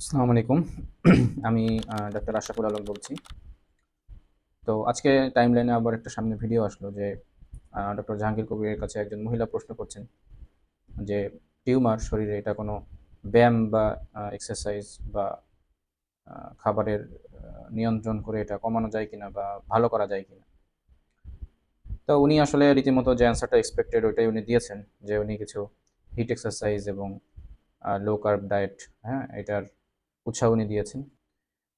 আসসালামু আলাইকুম। আমি ডাক্তার আশরাফুল আলম বলছি। তো আজকে টাইমলাইনে আবার একটা সামনে ভিডিও আসলো যে ডক্টর জাহাঙ্গীর কবিরের কাছে একজন মহিলা প্রশ্ন করছেন যে টিউমার শরীরে এটা কোনো ব্যায়াম বা এক্সারসাইজ বা খাবারের নিয়ন্ত্রণ করে এটা কমানো যায় কিনা বা ভালো করা যায় কিনা। তো উনি আসলে রীতিমতো যে অ্যান্সারটা এক্সপেক্টেড ওইটাই উনি দিয়েছেন, যে উনি কিছু হিট এক্সারসাইজ এবং লো কার্ব ডায়েট, হ্যাঁ, এটার উৎসাহ উনি দিয়েছেন।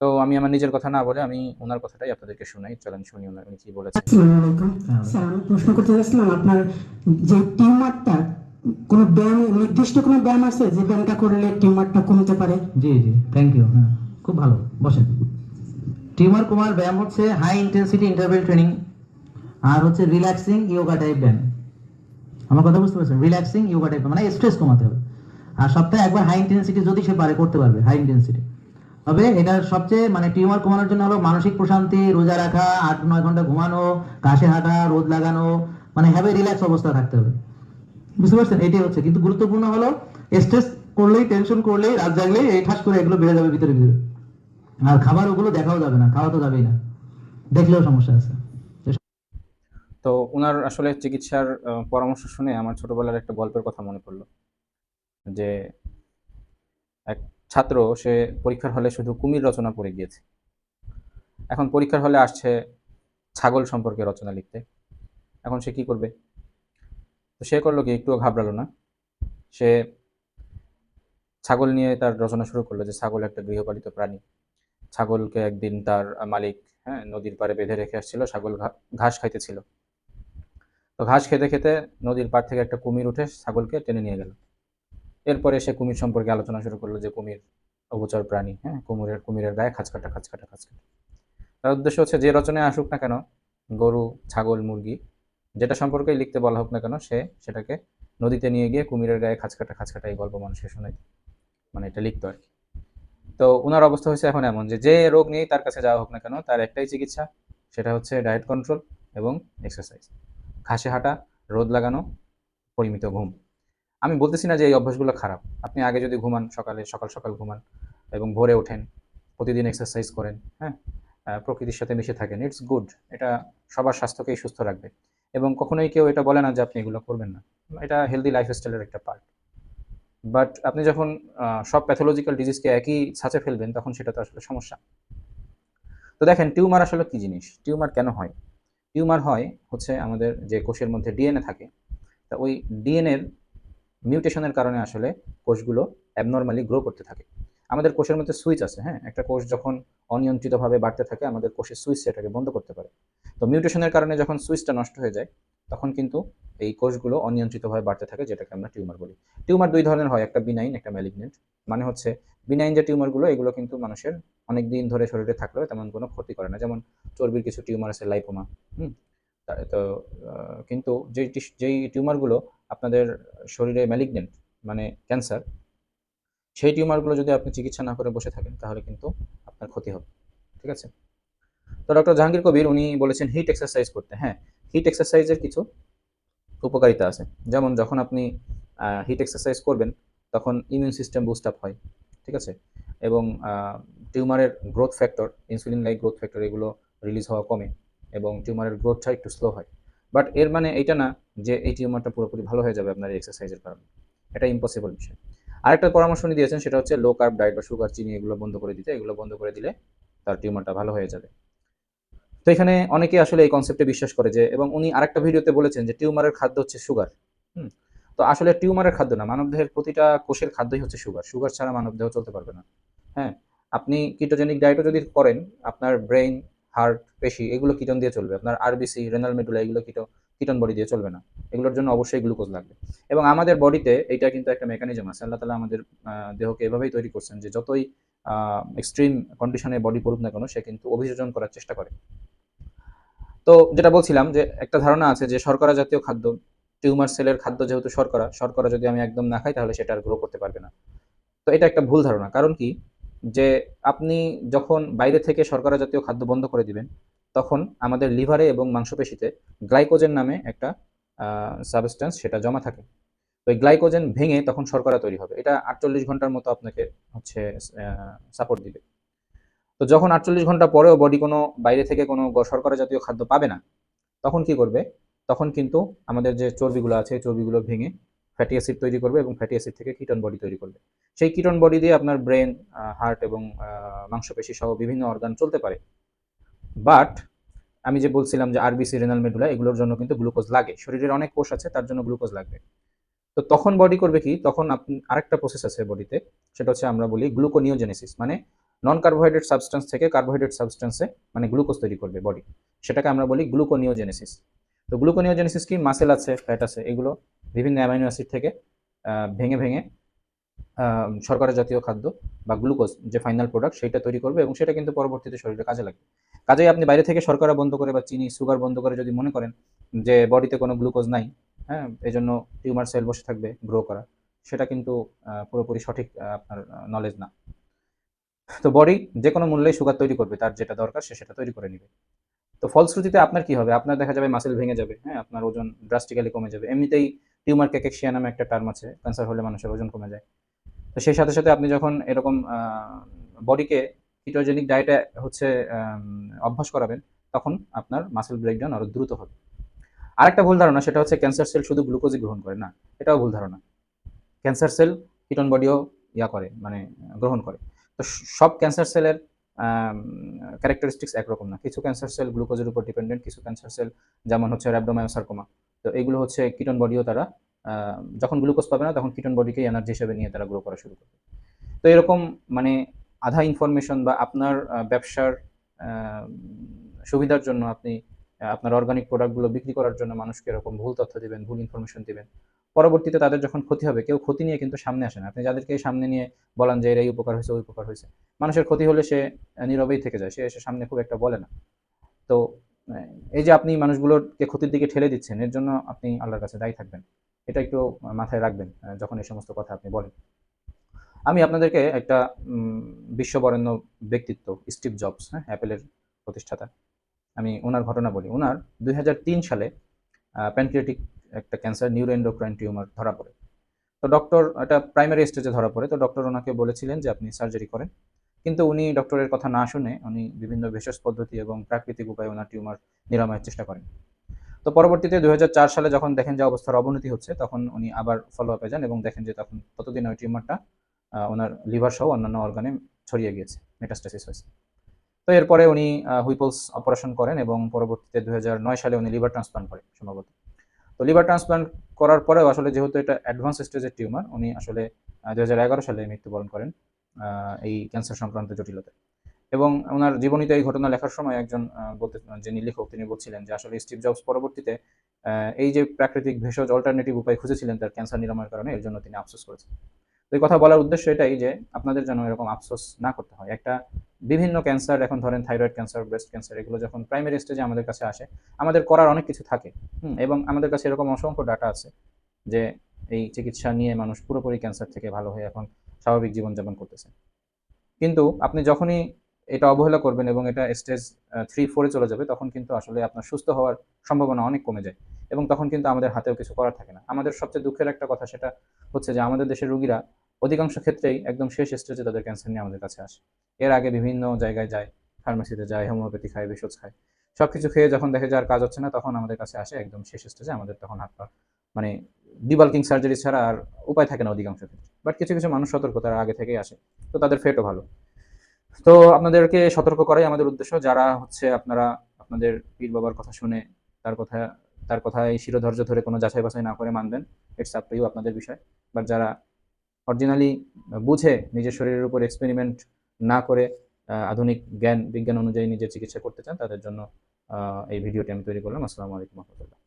তো আমি আমার নিজের কথা না বলে আমি ওনার কথাটাই আপনাদেরকে শোনাই। চলেন শুনি উনি কি বলেছেন। আসসালামু আলাইকুম। স্যার, আমি প্রশ্ন করতে চাচ্ছিলাম, আপনার যে টিউমারটা, কোনো ব্যায়াম, নির্দিষ্ট কোনো ব্যায়াম আছে যে ব্যায়ামটা করলে টিউমারটা কমতে পারে? জি জি, থ্যাংক ইউ। হ্যাঁ, খুব ভালো, বসেন। টিউমার কমার ব্যায়াম হচ্ছে হাই ইন্টেন্সিটি ইন্টারভেল ট্রেনিং, আর হচ্ছে রিল্যাক্সিং ইয়োগা টাইপ ব্যায়াম। আমার কথা বুঝতে পারছেন? রিল্যাক্সিং ইয়োগা টাইপ মানে স্ট্রেস কমাতে হবে। আর সপ্তাহে একবার হাই ইন্টেন্সিটি যদি সে পারে করতে পারবে, হাই ইন্টেন্সিটি। তবে এটার সবচেয়ে মানে টিউমার কমানোর জন্য হলো মানসিক প্রশান্তি, রোজা রাখা, 8-9 ঘন্টা ঘুমানো, ঘাসে হাঁটা, রোদ লাগানো, মানে হ্যাভে রিল্যাক্স অবস্থা থাকতে হবে। বুঝতে পারছেন? এটাই হচ্ছে, কিন্তু গুরুত্বপূর্ণ হলো স্ট্রেস করলেই, টেনশন করলেই, রাত জাগলেই এই ঠাস করে এগুলো বেড়ে যাবে ভিতরে ভিতরে। আর খাবার ওগুলো দেখাও যাবে না, খাওয়া তো যাবেই না, দেখলেও সমস্যা আছে। তো উনার আসলে চিকিৎসার পরামর্শ শুনে আমার ছোটবেলার একটা গল্পের কথা মনে পড়লো, যে এক ছাত্র, সে পরীক্ষার হলে শুধু কুমির রচনা পড়ে গিয়েছে। এখন পরীক্ষার হলে আসছে ছাগল সম্পর্কে রচনা লিখতে। এখন সে কি করবে? তো সে করলো কি, একটুও ঘাবড়ালো না। সে ছাগল নিয়ে তার রচনা শুরু করলো, যে ছাগল একটা গৃহপালিত প্রাণী। ছাগলকে একদিন তার মালিক, হ্যাঁ, নদীর পাড়ে বেঁধে রেখে আসছিল। ছাগল ঘাস খাইতেছিল। তো ঘাস খেতে খেতে নদীর পাড় থেকে একটা কুমির উঠে ছাগলকে টেনে নিয়ে গেল। এরপরে সে কুমির সম্পর্কে আলোচনা শুরু করলো, যে কুমির অগোচর প্রাণী, হ্যাঁ, কুমিরের গায়ে খাঁচ কাটা খাঁচ কাটা খাঁচ কাটা। তার উদ্দেশ্য হচ্ছে যে রচনায় আসুক না কেন, গরু, ছাগল, মুরগি, যেটা সম্পর্কেই লিখতে বলা হোক না কেন, সে সেটাকে নদীতে নিয়ে গিয়ে কুমিরের গায়ে খাঁচ কাটা এই গল্প মানুষকে শোনায়, মানে এটা লিখতো আর কি। তো উনার অবস্থা হয়েছে এখন এমন, যে যে রোগ নিয়েই তার কাছে যাওয়া হোক না কেন, তার একটাই চিকিৎসা, সেটা হচ্ছে ডায়েট কন্ট্রোল এবং এক্সারসাইজ, ঘাসে হাঁটা, রোদ লাগানো, পরিমিত ঘুম। আমি বলতেছি না যে এই অভ্যাসগুলো খারাপ। আপনি আগে যদি ঘুমান, সকাল সকাল ঘুমান এবং ভোরে ওঠেন, প্রতিদিন এক্সারসাইজ করেন, হ্যাঁ, প্রকৃতির সাথে মিশে থাকেন, ইটস গুড। এটা সবার স্বাস্থ্যকেই সুস্থ রাখবে। এবং কখনোই কেউ এটা বলে না যে আপনি এগুলো করবেন না। এটা হেলদি লাইফস্টাইলের একটা পার্ট। বাট আপনি যখন সব প্যাথোলজিক্যাল ডিজিজকে একই ছাঁচে ফেলবেন, তখন সেটা তো আসলে সমস্যা। তো দেখেন, টিউমার আসলে কি জিনিস, টিউমার কেন হয়? টিউমার হয় হচ্ছে আমাদের যে কোষের মধ্যে ডিএনএ থাকে, তা ওই ডিএনএর মিউটেশনের কারণে আসলে কোষগুলো অ্যাবনর্মালি গ্রো করতে থাকে। আমাদের কোষের মধ্যে সুইচ আছে, হ্যাঁ, একটা কোষ যখন অনিয়ন্ত্রিতভাবে বাড়তে থাকে, আমাদের কোষের সুইচ সেটাকে বন্ধ করতে পারে। তো মিউটেশনের কারণে যখন সুইচটা নষ্ট হয়ে যায়, তখন কিন্তু এই কোষগুলো অনিয়ন্ত্রিতভাবে বাড়তে থাকে, যেটাকে আমরা টিউমার বলি। টিউমার দুই ধরনের হয়, একটা বিনাইন, একটা ম্যালিগনেন্ট। মানে হচ্ছে বিনাইন যে টিউমারগুলো, এগুলো কিন্তু মানুষের অনেক দিন ধরে শরীরে থাকলেও তেমন কোনো ক্ষতি করে না, যেমন চর্বির কিছু টিউমার আছে, লাইপোমা। হুম। তো কিন্তু যেই টিউমারগুলো আপনাদের শরীরে ম্যালিগনেন্ট, মানে ক্যান্সার, সেই টিউমারগুলো যদি আপনি চিকিৎসা না করে বসে থাকেন, তাহলে কিন্তু আপনার ক্ষতি হবে। ঠিক আছে? তো ডক্টর জাহাঙ্গীর কবির উনি বলেছেন হিট এক্সারসাইজ করতে। হ্যাঁ, হিট এক্সারসাইজের কিছু উপকারিতা আছে। যেমন যখন আপনি হিট এক্সারসাইজ করবেন, তখন ইমিউন সিস্টেম বুস্ট আপ হয়। ঠিক আছে? এবং টিউমারের growth factor, insulin like growth factor, এগুলো রিলিজ হওয়া কমে এবং টিউমারের গ্রোথটা একটু স্লো হয়। বাট এর মানে এইটা না যে এই টিউমারটা পুরোপুরি ভালো হয়ে যাবে আপনার এই এক্সারসাইজের কারণে। এটা ইম্পসিবল বিষয়। আরেকটা পরামর্শ উনি দিয়েছেন, সেটা হচ্ছে লো কার্ব ডায়েট বা সুগার, চিনি, এগুলো বন্ধ করে দিতে। এগুলো বন্ধ করে দিলে তার টিউমারটা ভালো হয়ে যাবে। তো এখানে অনেকে আসলে এই কনসেপ্টে বিশ্বাস করে, যে এবং উনি আরেকটা ভিডিওতে বলেছেন যে টিউমারের খাদ্য হচ্ছে সুগার। হুম। তো আসলে টিউমারের খাদ্য না, মানবদেহের প্রতিটা কোষের খাদ্যই হচ্ছে সুগার। সুগার ছাড়া মানবদেহ চলতে পারবে না। হ্যাঁ, আপনি কিটোজেনিক ডায়েটও যদি করেন, আপনার ব্রেইন, হার্ট, পেশি, এগুলো কিটোন দিয়ে চলবে। আপনার আরবিসি, রেনাল মেডুলা, এগুলো কিটোন বডি দিয়ে চলবে না। এগুলোর জন্য অবশ্যই গ্লুকোজ লাগবে। এবং আমাদের বডিতে এইটা কিন্তু একটা মেকানিজম আছে। আল্লাহ তালা আমাদের দেহকে এভাবেই তৈরি করছেন, যে যতই এক্সট্রিম কন্ডিশনে বডি পড়ুক না কেন, সে কিন্তু অভিযোজন করার চেষ্টা করে। তো যেটা বলছিলাম, যে একটা ধারণা আছে যে শর্করা জাতীয় খাদ্য, টিউমার সেলের খাদ্য যেহেতু শর্করা, শর্করা যদি আমি একদম না খাই, তাহলে সেটা আর গ্রো করতে পারবে না। তো এটা একটা ভুল ধারণা। কারণ কি, যে আপনি যখন বাইরে থেকে শর্করা জাতীয় খাদ্য বন্ধ করে দিবেন, তখন আমাদের লিভারে এবং মাংসপেশিতে গ্লাইকোজেন নামে একটা সাবস্টেন্স সেটা জমা থাকে। তো ওই গ্লাইকোজেন ভেঙে তখন শর্করা তৈরি হবে। এটা 48 ঘন্টার মতো আপনাকে হচ্ছে সাপোর্ট দিবে। তো যখন 48 ঘন্টা পরেও বডি কোনো বাইরে থেকে কোনো শর্করা জাতীয় খাদ্য পাবে না, তখন কি করবে? তখন কিন্তু আমাদের যে চর্বিগুলো আছে এই চর্বিগুলো ভেঙে ফ্যাটি অ্যাসিড তৈরি করবে এবং ফ্যাটি অ্যাসিড থেকে কিটোন বডি তৈরি করবে। সেই কিটোন বডি দিয়ে আপনার ব্রেন, হার্ট এবং মাংসপেশি সহ বিভিন্ন অর্গান চলতে পারে। বাট আমি যে বলছিলাম যে আরবিসি, রেনাল মেডুলা এগুলোর জন্য কিন্তু গ্লুকোজ লাগে। শরীরের অনেক কোষ আছে, তার জন্য গ্লুকোজ লাগবে। তো তখন বডি করবে কি? তখন আপনি আরেকটা প্রসেস আছে বডিতে, সেটা হচ্ছে আমরা বলি গ্লুকোনিওজেনেসিস। মানে নন কার্বোহাইড্রেট সাবস্টেন্স থেকে কার্বোহাইড্রেট সাবস্টেন্সে মানে গ্লুকোজ তৈরি করবে বডি। সেটাকে আমরা বলি গ্লুকোনিওজেনেসিস। তো গ্লুকোনিওজেনেসিস কি? মাসেল আছে, ফ্যাট আছে, এগুলো বিভিন্ন অ্যামাইনো অ্যাসিড থেকে ভেঙে ভেঙে শর্করা জাতীয় খাদ্য বা গ্লুকোজ যে ফাইনাল প্রোডাক্ট সেটা তৈরি করবে এবং সেটা কিন্তু পরবর্তীতে শরীরে কাজে লাগবে। কাজেই আপনি বাইরে থেকে শর্করা বন্ধ করে বা চিনি, সুগার বন্ধ করে যদি মনে করেন যে বডিতে কোনো গ্লুকোজ নাই, হ্যাঁ, এজন্য টিউমার সেল বসে থাকবে গ্রো করা, সেটা কিন্তু পুরোপুরি সঠিক আপনার নলেজ না। তো বডি যে কোনো মূল্যেই সুগার তৈরি করবে, তার যেটা দরকার সে সেটা তৈরি করে নিবে। তো ফলশ্রুতিতে আপনার কি হবে? আপনার দেখা যাবে মাসেল ভেঙে যাবে, হ্যাঁ, আপনার ওজন ড্রাস্টিক্যালি কমে যাবে। এমনিতেই টিউমার ক্যাকেক্সিয়া নামে একটা টার্ম আছে, ক্যান্সার হলে মানুষের ওজন কমে যায়। তো সেই সাথে সাথে আপনি যখন এরকম বডিকে কিটোজেনিক ডায়েটে হচ্ছে অভ্যাস করাবেন, তখন আপনার মাসেল ব্রেকডাউন আরো দ্রুত হবে। আরেকটা ভুল ধারণা, সেটা হচ্ছে ক্যান্সার সেল শুধু গ্লুকোজই গ্রহণ করে না। এটাও ভুল ধারণা। ক্যান্সার সেল কিটোন বডিও করে, মানে গ্রহণ করে। তো সব ক্যান্সার সেলের ক্যারেক্টারিস্টিক্স একরকম না। কিছু ক্যান্সার সেল গ্লুকোজের উপর ডিপেন্ডেন্ট, কিছু ক্যান্সার সেল যেমন হচ্ছে র‍্যাবডোমায়োসার্কোমা, তো এগুলো হচ্ছে কিটোন বডিও তারা যখন গ্লুকোজ পাবে না তখন কিটোন বডিকেই এনার্জি হিসেবে নিয়ে তারা গ্রো করা শুরু করবে। তো এরকম মানে আধা ইনফরমেশন বা আপনার ব্যবসার সুবিধার জন্য আপনি আপনার অর্গানিক প্রোডাক্টগুলো বিক্রি করার জন্য মানুষকে এরকম ভুল তথ্য দিবেন, ভুল ইনফরমেশন দিবেন। পরবর্তীতে তাদের যখন ক্ষতি হবে, কেউ ক্ষতি নিয়ে কিন্তু সামনে আসে না। আপনি যাদেরকে সামনে নিয়ে বলেন যে এর এই উপকার হয়েছে, ওই উপকার হয়েছে, মানুষের ক্ষতি হলে সে নীরবেই থেকে যায়, সে এসে সামনে খুব একটা বলে না। তো এই যে আপনি মানুষগুলোকে ক্ষতির দিকে ঠেলে দিচ্ছেন, এর জন্য আপনি আল্লাহর কাছে দায়ী থাকবেন। এটা একটু মাথায় রাখবেন যখন এই সমস্ত কথা আপনি বলেন। আমি আপনাদেরকে একটা বিশ্ববরেণ্য ব্যক্তিত্ব, স্টিভ জবস, হ্যাঁ, অ্যাপেলের প্রতিষ্ঠাতা, আমি ওনার ঘটনা বলি। ওনার 2003 সালে প্যানক্রিয়াটিক একটা ক্যান্সার, নিউরোএন্ডোক্রাইন টিউমার ধরা পড়ে। তো ডক্টর, এটা প্রাইমারি স্টেজে ধরা পড়ে, তো ডক্টর ওনাকে বলেছিলেন যে আপনি সার্জারি করেন। কিন্তু উনি ডক্টরের কথা না শুনে উনি বিভিন্ন ভেষজ পদ্ধতি এবং প্রাকৃতিক উপায়ে ওনার টিউমার নিরাময়ের চেষ্টা করেন। তো পরবর্তীতে 2004 সালে যখন দেখেন যে অবস্থার অবনতি হচ্ছে, তখন উনি আবার ফলো আপে যান এবং দেখেন যে তখন ততদিন ওই টিউমারটা ওনার লিভার সহ অন্যান্য অর্গানে ছড়িয়ে গিয়েছে, মেটাস্টাসিস হয়েছে। তো এরপরে উনি হুইপলস অপারেশন করেন এবং পরবর্তীতে 2009 সালে উনি লিভার ট্রান্সপ্লান্ট করেন সম্ভবত। তো লিভার ট্রান্সপ্লান্ট করার পরেও আসলে যেহেতু এটা অ্যাডভান্স স্টেজের টিউমার, উনি আসলে 2011 সালে মৃত্যুবরণ করেন এই ক্যান্সার সংক্রান্ত জটিলতায়। এবং ওনার জীবনীতে এই ঘটনা লেখার সময় একজন যিনি লেখক তিনি বলছিলেন যে আসলে স্টিভ জবস পরবর্তীতে এই যে প্রাকৃতিক ভেষজ অল্টারনেটিভ উপায় খুঁজেছিলেন তার ক্যান্সার নিরাময়ের কারণে, এর জন্য তিনি আফসোস করেছেন। তো এই কথা বলার উদ্দেশ্য এটাই যে আপনাদের যেন এরকম আফসোস না করতে হয়। একটা বিভিন্ন ক্যান্সার, এখন ধরেন থাইরয়েড ক্যান্সার, ব্রেস্ট ক্যান্সার, এগুলো যখন প্রাইমারি স্টেজে আমাদের কাছে আসে, আমাদের করার অনেক কিছু থাকে, এবং আমাদের কাছে এরকম অসংখ্য ডাটা আছে যে এই চিকিৎসা নিয়ে মানুষ পুরোপুরি ক্যান্সার থেকে ভালো হয়ে এখন স্বাভাবিক জীবনযাপন করতেছে। কিন্তু আপনি যখনই এটা অবহেলা করবেন এবং এটা স্টেজ 3-4 চলে যাবে, তখন কিন্তু আসলে আপনার সুস্থ হওয়ার সম্ভাবনা অনেক কমে যায় এবং তখন কিন্তু আমাদের হাতেও কিছু করার থাকে না। আমাদের সবচেয়ে দুঃখের একটা কথা সেটা হচ্ছে যে আমাদের দেশের রোগীরা অধিকাংশ ক্ষেত্রেই একদম শেষ স্টেজে তাদের ক্যান্সার নিয়ে আমাদের কাছে আসে। এর আগে বিভিন্ন জায়গায় যায়, ফার্মেসিতে যায়, হোমিওপ্যাথি খায়, ভেষজ খায়। সবকিছু খেয়ে যখন দেখে যে আর কাজ হচ্ছে না, তখন আমাদের কাছে আসে একদম শেষ স্টেজে। আমাদের তখন হাত পা মানে ডিবাল্কিং সার্জারি ছাড়া আর উপায় থাকে না অধিকাংশ ক্ষেত্রে। বাট কিছু কিছু মানুষ সতর্ক, তারা আগে থেকেই আসে, তো তাদের ফেটও ভালো। তো আপনাদেরকে সতর্ক করাই আমাদের উদ্দেশ্য। যারা হচ্ছে আপনারা আপনাদের পীর বাবার কথা শুনে তার কথা তার কথায় শিরোধার্য ধরে কোনো যাচাই বাছাই না করে মানবেন, ইটস আপ টু ইউ, আপনাদের বিষয়। বাট যারা অরিজিনালি বুঝে নিজের শরীরের উপর এক্সপেরিমেন্ট না করে আধুনিক বিজ্ঞান অনুযায়ী নিজের চিকিৎসা করতে চান, তাদের জন্য এই ভিডিওটি আমি তৈরি করলাম। আসসালামু আলাইকুম রহমতুল্লাহ।